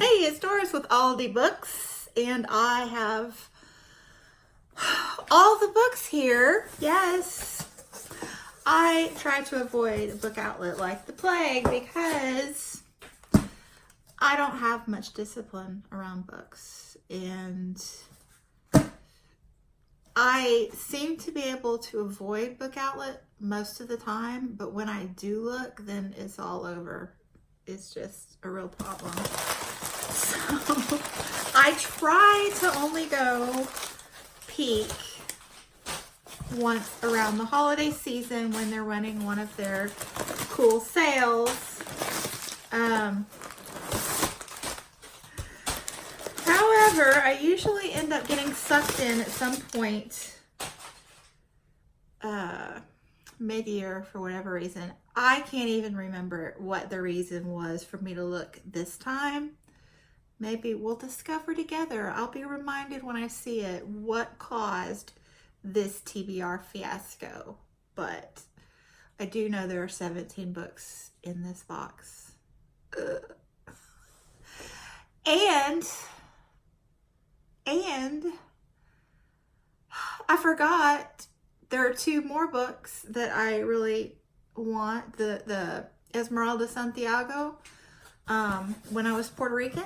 Hey, it's Doris with Aldi Books, and I have all the books here. Yes, I try to avoid a book outlet like the plague because I don't have much discipline around books, and I seem to be able to avoid book outlet most of the time, but when I do look, then it's all over. It's just a real problem. So I try to only go peek once around the holiday season when they're running one of their cool sales. However, I usually end up getting sucked in at some point mid-year for whatever reason. I can't even remember what the reason was for me to look this time. Maybe we'll discover together. I'll be reminded when I see it what caused this TBR fiasco. But I do know there are 17 books in this box. Ugh. And I forgot there are two more books that I really want. The Esmeralda Santiago when I was Puerto Rican.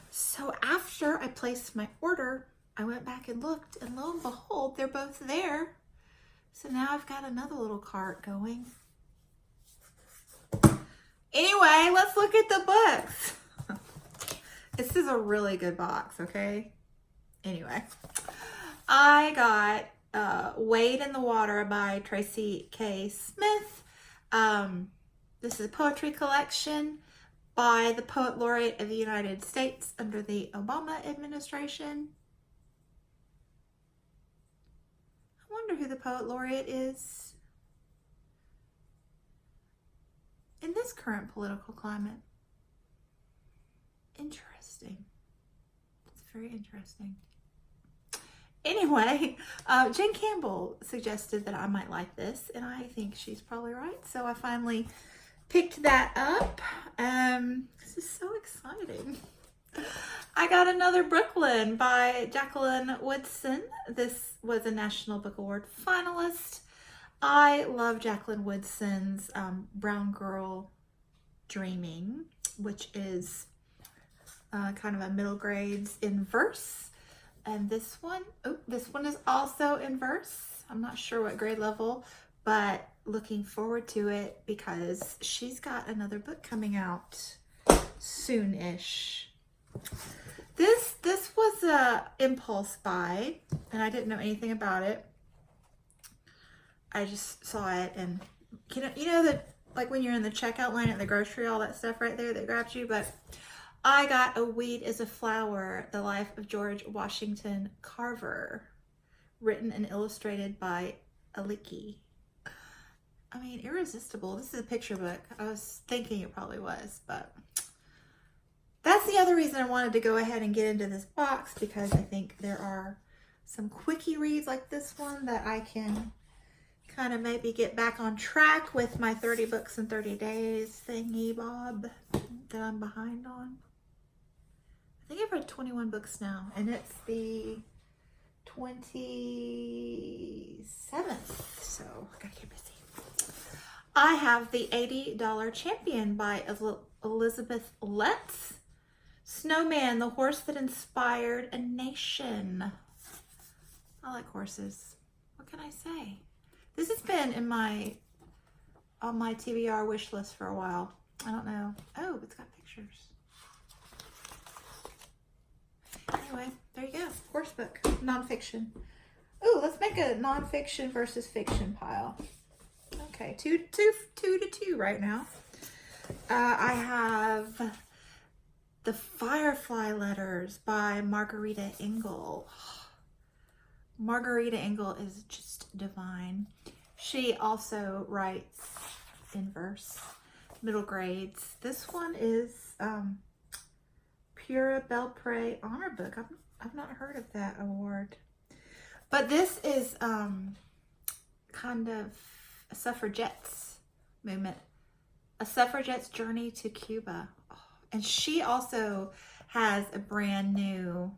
So after I placed my order, I went back and looked, and lo and behold, they're both there. So now I've got another little cart going. Anyway, let's look at the books. This is a really good box, okay? Anyway, I got Wade in the Water by Tracy K. Smith. This is a poetry collection by the Poet Laureate of the United States under the Obama administration. I wonder who the Poet Laureate is in this current political climate. Interesting. It's very interesting. Anyway, Jen Campbell suggested that I might like this, and I think she's probably right. So I finally picked that up. This is so exciting. I got another Brooklyn by Jacqueline Woodson. This was a National Book Award finalist. I love Jacqueline Woodson's Brown Girl Dreaming, which is kind of a middle grades in verse. And this one is also in verse. I'm not sure what grade level, but looking forward to it because she's got another book coming out soon-ish. This was a impulse buy, and I didn't know anything about it. I just saw it, and you know that like when you're in the checkout line at the grocery, all that stuff right there that grabs you. But I got A Weed is a Flower, The Life of George Washington Carver, written and illustrated by Aliki. I mean, irresistible. This is a picture book. I was thinking it probably was, but that's the other reason I wanted to go ahead and get into this box, because I think there are some quickie reads like this one that I can kind of maybe get back on track with my 30 books in 30 days thingy bob that I'm behind on. I think I've read 21 books now, and it's the 27th, so I gotta get busy. I have the $80 Champion by Elizabeth Letts. Snowman, the horse that inspired a nation. I like horses. What can I say? This has been on my TBR wish list for a while. I don't know. Oh, it's got pictures. Anyway, there you go. Horse book. Nonfiction. Ooh, let's make a nonfiction versus fiction pile. Okay, two to two right now. I have The Firefly Letters by Margarita Engel. Margarita Engel is just divine. She also writes in verse, middle grades. This one is Pura Belpre Honor Book. I've not heard of that award. But this is kind of a suffragettes movement. A suffragette's journey to Cuba. Oh, And she also has a brand new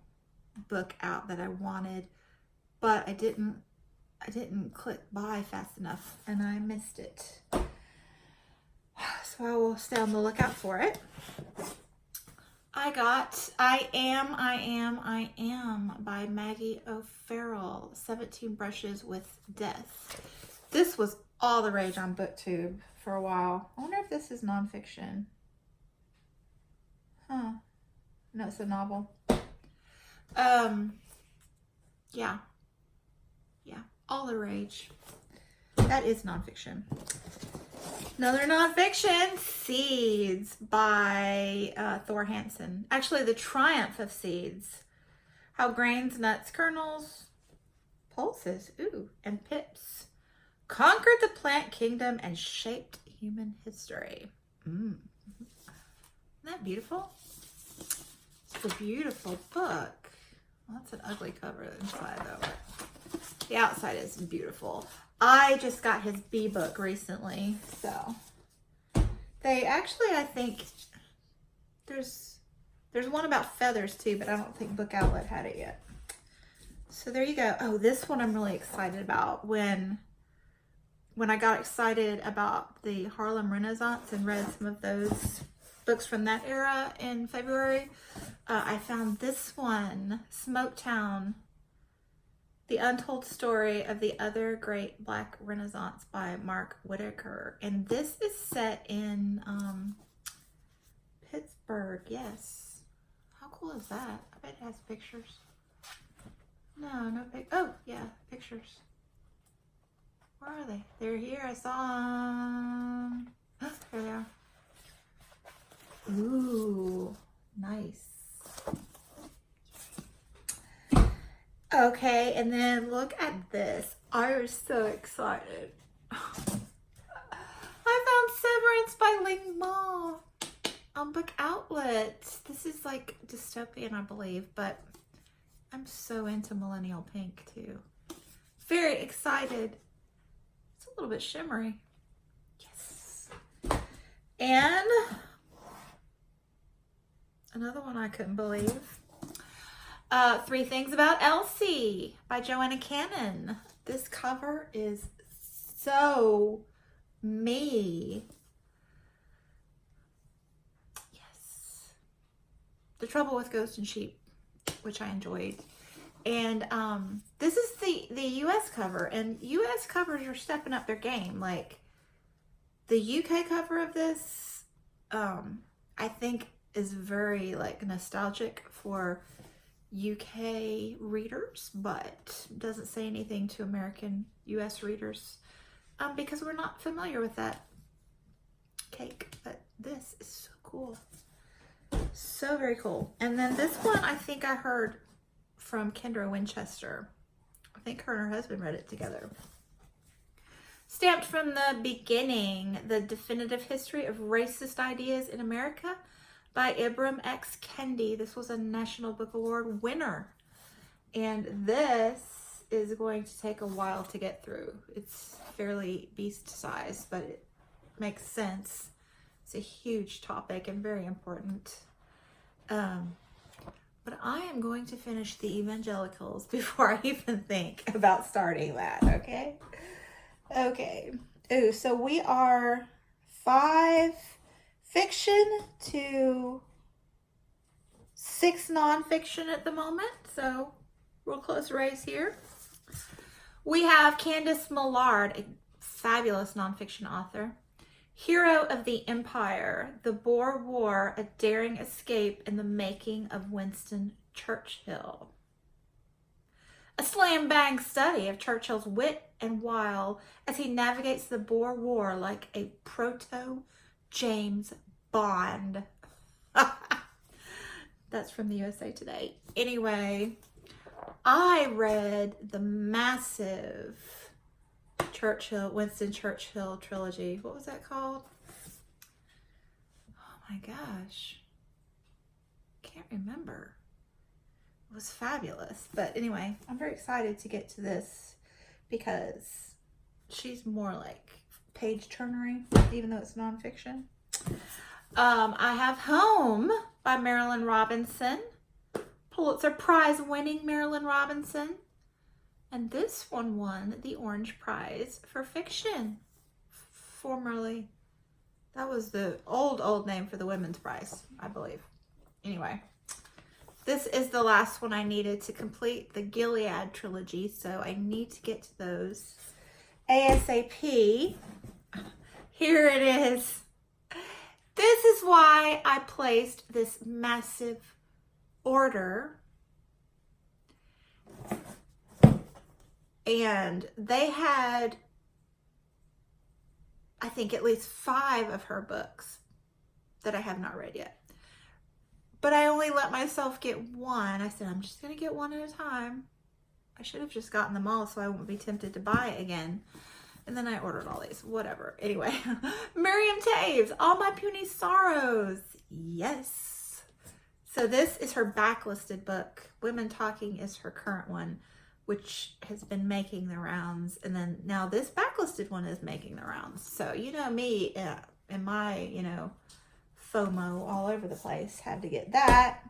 book out that I wanted, but I didn't click buy fast enough and I missed it. So I will stay on the lookout for it. I got I Am by Maggie O'Farrell, 17 Brushes with Death. This was all the rage on BookTube for a while. I wonder if this is nonfiction. Huh. No, it's a novel. Yeah. Yeah, all the rage. That is nonfiction. Another nonfiction, Seeds by Thor Hansen. Actually, The Triumph of Seeds. How grains, nuts, kernels, pulses, and pips conquered the plant kingdom and shaped human history. Isn't that beautiful? It's a beautiful book. Well, that's an ugly cover inside, though. The outside is beautiful. I just got his B book recently, so they actually, I think there's one about feathers too, but I don't think Book Outlet had it yet. So there you go. Oh, this one I'm really excited about. When I got excited about the Harlem Renaissance and read some of those books from that era in February, I found this one, Smoketown, The Untold Story of the Other Great Black Renaissance by Mark Whitaker. And this is set in Pittsburgh, yes. How cool is that? I bet it has pictures. No oh, yeah, pictures. Where are they? They're here. I saw them. There they are. Ooh, nice. Okay, and then look at this. I was so excited. I found Severance by Ling Ma on Book Outlet. This is like dystopian, I believe, but I'm so into millennial pink too. Very excited. It's a little bit shimmery. Yes. And another one I couldn't believe. 3 Things About Elsie by Joanna Cannon. This cover is so me. Yes. The Trouble with Ghosts and Sheep, which I enjoyed. And this is the US cover, and US covers are stepping up their game. Like the UK cover of this, I think is very like nostalgic for UK readers, but doesn't say anything to American US readers because we're not familiar with that cake. But this is so cool. So very cool. And then this one I think I heard from Kendra Winchester. I think her and her husband read it together. Stamped from the Beginning, The Definitive History of Racist Ideas in America by Ibram X. Kendi. This was a National Book Award winner. And this is going to take a while to get through. It's fairly beast size, but it makes sense. It's a huge topic and very important. But I am going to finish the Evangelicals before I even think about starting that, okay? Okay. Ooh, so we are 5 fiction to 6 nonfiction at the moment. So real close race here. We have Candace Maillard, a fabulous nonfiction author. Hero of the Empire, the Boer War, a daring escape in the making of Winston Churchill. A slam-bang study of Churchill's wit and wile as he navigates the Boer War like a proto-James Bond. That's from the USA Today. Anyway, I read the massive Winston Churchill trilogy. What was that called? Oh my gosh. Can't remember. It was fabulous. But anyway, I'm very excited to get to this because she's more like page turnery, even though it's nonfiction. I have Home by Marilyn Robinson. Pulitzer Prize winning Marilyn Robinson. And this one won the Orange Prize for fiction. Formerly, that was the old name for the Women's Prize, I believe. Anyway, this is the last one I needed to complete the Gilead trilogy, so I need to get to those ASAP. Here it is. This is why I placed this massive order. And they had, I think, at least 5 of her books that I have not read yet. But I only let myself get one. I said, I'm just going to get one at a time. I should have just gotten them all so I won't be tempted to buy it again. And then I ordered all these. Whatever. Anyway, Miriam Toews, All My Puny Sorrows. Yes. So this is her backlisted book. Women Talking is her current one, which has been making the rounds. And then now this backlisted one is making the rounds. So, you know me and my, FOMO all over the place. Had to get that.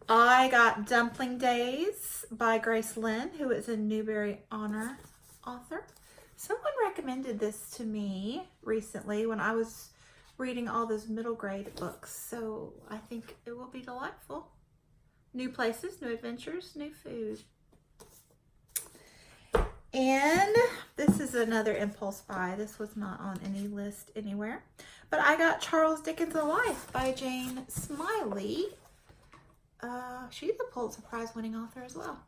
I got Dumpling Days by Grace Lynn, who is a Newbery Honor author. Someone recommended this to me recently when I was reading all those middle grade books. So I think it will be delightful. New places, new adventures, new food. And this is another impulse buy. This was not on any list anywhere. But I got Charles Dickens' A Life by Jane Smiley. She's a Pulitzer Prize winning author as well.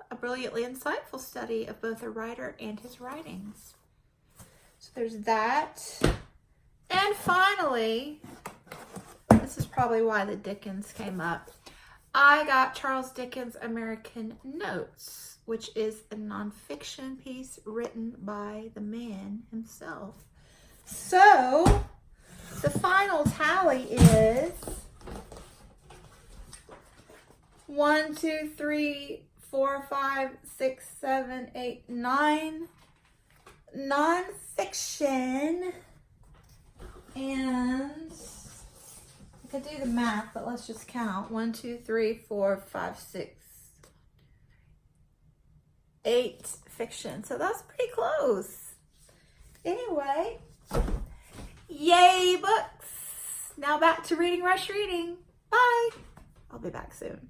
A brilliantly insightful study of both a writer and his writings. So there's that. And finally, this is probably why the Dickens came up. I got Charles Dickens' American Notes, which is a nonfiction piece written by the man himself. So the final tally is 1, 2, 3, 4, 5, 6, 7, 8, 9 nonfiction. And I could do the math, but let's just count. 1, 2, 3, 4, 5, 6, 8 fiction. So that's pretty close. Anyway, yay books. Now back to Reading Rush Reading. Bye. I'll be back soon.